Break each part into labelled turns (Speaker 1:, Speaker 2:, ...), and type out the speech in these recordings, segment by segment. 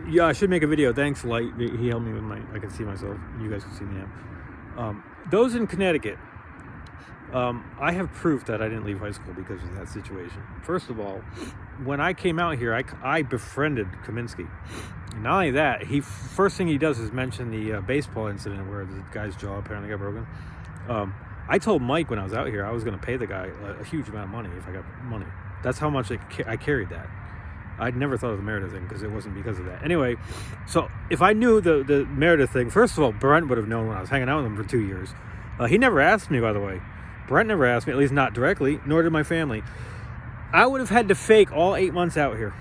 Speaker 1: Yeah, I should make a video. Thanks, Light. He helped me with my. I can see myself. You guys can see me now. Those in Connecticut, I have proof that I didn't leave high school because of that situation. First of all, when I came out here, I befriended Kaminsky. And not only that, first thing he does is mention the baseball incident where the guy's jaw apparently got broken. I told Mike when I was out here I was going to pay the guy a huge amount of money if I got money. That's how much I carried that. I'd never thought of the Meredith thing because it wasn't because of that. Anyway, so if I knew the Meredith thing, first of all, Brent would have known when I was hanging out with him for 2 years. He never asked me, by the way. Brent never asked me, at least not directly, nor did my family. I would have had to fake all 8 months out here,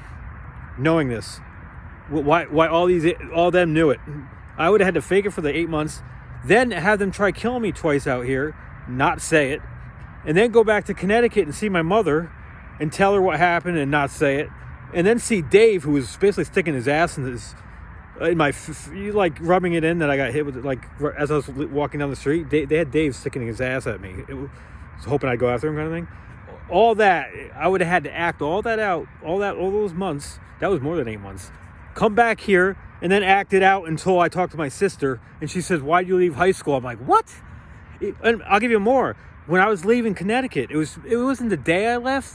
Speaker 1: knowing this. Why all them knew it. I would have had to fake it for the 8 months, then have them try killing me twice out here, not say it, and then go back to Connecticut and see my mother and tell her what happened and not say it. And then see Dave, who was basically sticking his ass in my like rubbing it in that I got hit with it, like as I was walking down the street. They had Dave sticking his ass at me, hoping I'd go after him, kind of thing. All that I would have had to act all that out, all those months. That was more than 8 months. Come back here and then act it out until I talked to my sister, and she says, "Why'd you leave high school?" I'm like, "What?" And I'll give you more. When I was leaving Connecticut, it wasn't the day I left,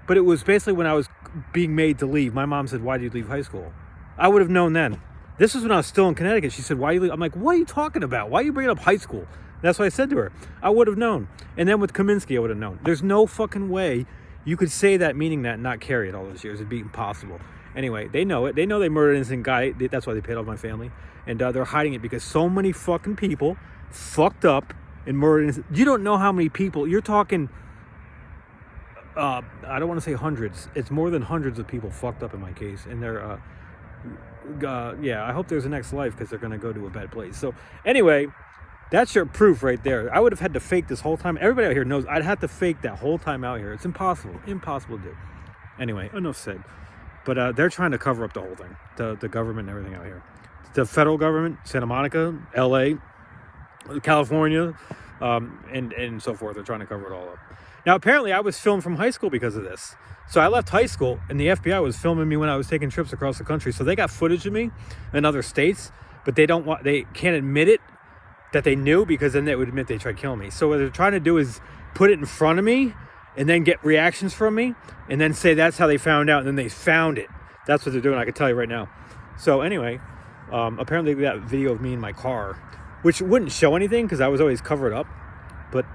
Speaker 1: but it was basically when I was being made to leave. My mom said, "Why did you leave high school?" I would have known then. This was when I was still in Connecticut. She said, "Why you leave?" I'm like, "What are you talking about? Why are you bringing up high school?" That's what I said to her. I would have known. And then with Kaminsky, I would have known. There's no fucking way you could say that, meaning that, and not carry it all those years. It'd be impossible. Anyway, they know it. They know they murdered an innocent guy. That's why they paid off my family. And they're hiding it because so many fucking people fucked up and murdered innocent. You don't know how many people. You're talking... I don't want to say hundreds. It's more than hundreds of people fucked up in my case, and they're, yeah. I hope there's a next life because they're gonna go to a bad place. So anyway, that's your proof right there. I would have had to fake this whole time. Everybody out here knows I'd have to fake that whole time out here. It's impossible to do. Anyway, enough said. But they're trying to cover up the whole thing, the government and everything out here. The federal government, Santa Monica, L.A., California, and so forth. They're trying to cover it all up. Now, apparently, I was filmed from high school because of this. So I left high school, and the FBI was filming me when I was taking trips across the country. So they got footage of me in other states, but they can't admit it that they knew, because then they would admit they tried killing me. So what they're trying to do is put it in front of me and then get reactions from me and then say that's how they found out, and then they found it. That's what they're doing. I can tell you right now. So anyway, apparently that video of me in my car, which wouldn't show anything because I was always covered up, but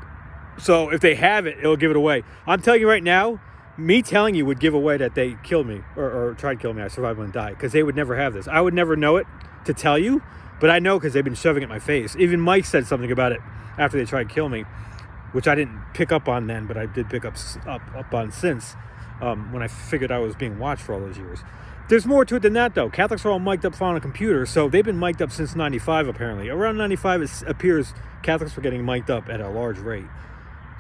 Speaker 1: so if they have it, it'll give it away. I'm telling you right now, me telling you would give away that they killed me or tried killing me. I survived and died, because they would never have this. I would never know it to tell you, but I know because they've been shoving it in my face. Even Mike said something about it after they tried to kill me, which I didn't pick up on then, but I did pick up on since, when I figured I was being watched for all those years. There's more to it than that, though. Catholics are all mic'd up on a computer, so they've been mic'd up since 95, apparently. Around 95, it appears Catholics were getting mic'd up at a large rate.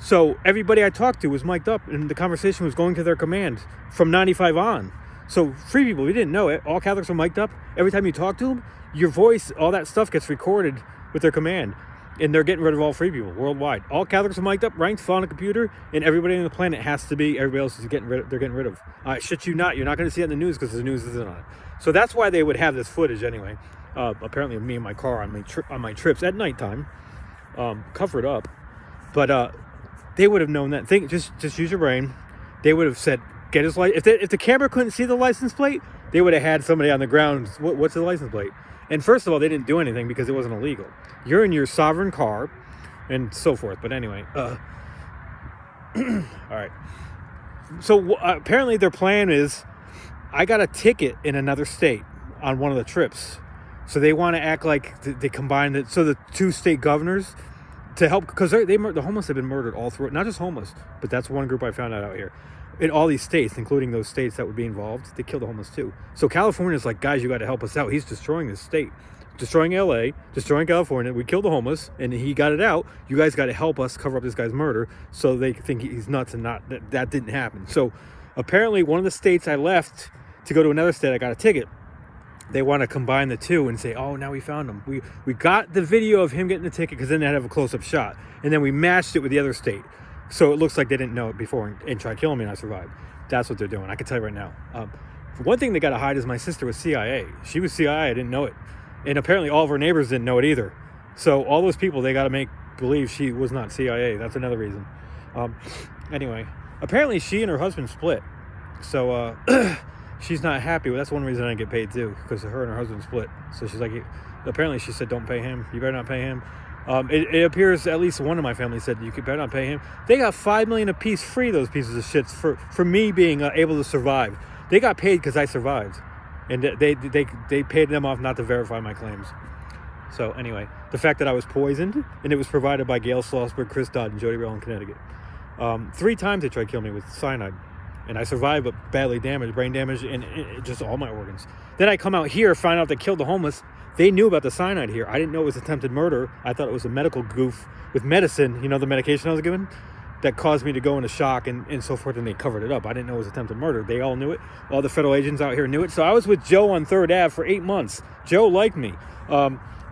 Speaker 1: So everybody I talked to was mic'd up, and the conversation was going to their command from 95 on. So free people, we didn't know it. All Catholics are mic'd up. Every time you talk to them, your voice, all that stuff gets recorded with their command. And they're getting rid of all free people worldwide. All Catholics are mic'd up, ranked, on a computer, and everybody on the planet has to be. Everybody else is getting rid of. I shit you not. You're not going to see it in the news because the news isn't on it. So that's why they would have this footage anyway. Apparently, of me in my car on my trips at nighttime, covered up. But they would have known that. Just use your brain. They would have said, get his license. If the camera couldn't see the license plate, they would have had somebody on the ground. What's the license plate? And first of all, they didn't do anything because it wasn't illegal. You're in your sovereign car and so forth. But anyway, all right. So apparently their plan is, I got a ticket in another state on one of the trips. So they want to act like they combined it. So the two state governors, to help, because the homeless have been murdered all through it. Not just homeless, but that's one group I found out here. In all these states, including those states that would be involved, they killed the homeless too. So California's like, guys, you got to help us out. He's destroying this state, destroying LA, destroying California. We killed the homeless, and he got it out. You guys got to help us cover up this guy's murder, so they think he's nuts and not that didn't happen. So apparently, one of the states I left to go to another state, I got a ticket. They want to combine the two and say, oh, now we found him. We got the video of him getting the ticket, because then they'd have a close-up shot, and then we matched it with the other state. So it looks like they didn't know it before and tried killing me, and I survived. That's what they're doing. I can tell you right now. One thing they got to hide is my sister was CIA. She was CIA. I didn't know it. And apparently all of her neighbors didn't know it either. So all those people, they got to make believe she was not CIA. That's another reason. Anyway, apparently she and her husband split. So she's not happy. Well, that's one reason I didn't get paid too, because her and her husband split. So she's like, apparently she said, don't pay him. You better not pay him. It appears at least one of my family said you better not pay him. They got $5 million apiece free, those pieces of shit, for me being able to survive. They got paid because I survived, and they paid them off not to verify my claims. So anyway, the fact that I was poisoned and it was provided by Gail Schlossberg, Chris Dodd, and Jody Rell in Connecticut. 3 times they tried to kill me with cyanide, and I survived, but badly damaged, brain damage, and just all my organs. Then I come out here, find out they killed the homeless. They knew about the cyanide here. I didn't know it was attempted murder. I thought it was a medical goof with medicine, you know, the medication I was given, that caused me to go into shock and so forth, and they covered it up. I didn't know it was attempted murder. They all knew it. All the federal agents out here knew it. So I was with Joe on 3rd Ave for 8 months. Joe liked me.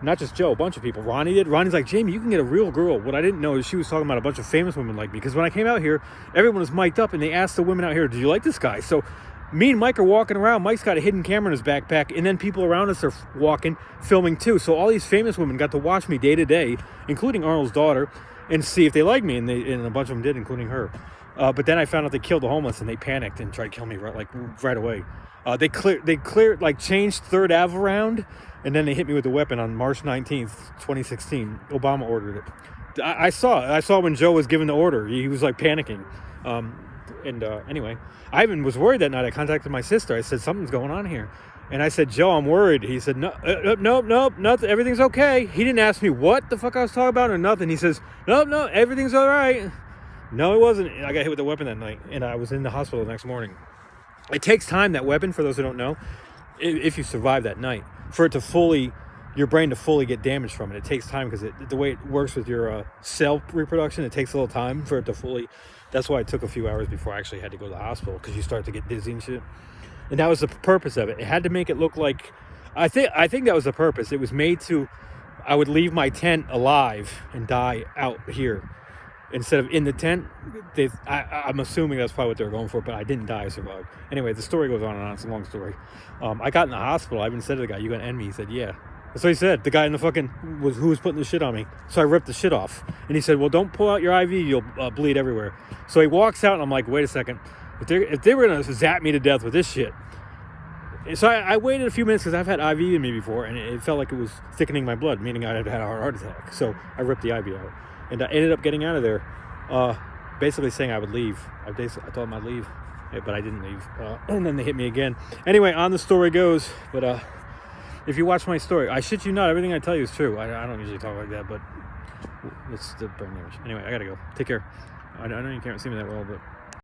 Speaker 1: Not just Joe, a bunch of people. Ronnie did. Ronnie's like, Jamie, you can get a real girl. What I didn't know is she was talking about a bunch of famous women like me. Because when I came out here, everyone was mic'd up, and they asked the women out here, did you like this guy? So me and Mike are walking around. Mike's got a hidden camera in his backpack, and then people around us are walking, filming too. So all these famous women got to watch me day to day, including Arnold's daughter, and see if they like me, and a bunch of them did, including her. But then I found out they killed the homeless, and they panicked and tried to kill me right away. They cleared, like, changed 3rd Ave around, and then they hit me with a weapon on March 19th, 2016. Obama ordered it. I saw when Joe was given the order. He was like panicking. Anyway, I even was worried that night. I contacted my sister. I said, something's going on here. And I said, Joe, I'm worried. He said, nope, nothing. Everything's okay. He didn't ask me what the fuck I was talking about or nothing. He says, no, everything's all right. No, it wasn't. I got hit with a weapon that night, and I was in the hospital the next morning. It takes time, that weapon, for those who don't know, if you survive that night, for it to your brain to fully get damaged from it. It takes time because the way it works with your cell reproduction, it takes a little time for it to fully. That's why it took a few hours before I actually had to go to the hospital, because you start to get dizzy and shit. And that was the purpose of it. It had to make it look like, I think that was the purpose. It was made to, I would leave my tent alive and die out here instead of in the tent. I'm assuming that's probably what they were going for, but I didn't die. I survived. Anyway, the story goes on and on. It's a long story. I got in the hospital. I even said to the guy, you gonna end me? He said, yeah. That's what he said. The guy in the who was putting the shit on me. So I ripped the shit off. And he said, well, don't pull out your IV. You'll bleed everywhere. So he walks out, and I'm like, wait a second. If they were going to zap me to death with this shit. So I waited a few minutes, because I've had IV in me before, and it felt like it was thickening my blood, meaning I had had a heart attack. So I ripped the IV out. And I ended up getting out of there, basically saying I would leave. I told them I'd leave, but I didn't leave. And then they hit me again. Anyway, on the story goes. But if you watch my story, I shit you not, everything I tell you is true. I don't usually talk like that, but it's the brain damage. Anyway, I gotta go. Take care. I know you can't see me that well, but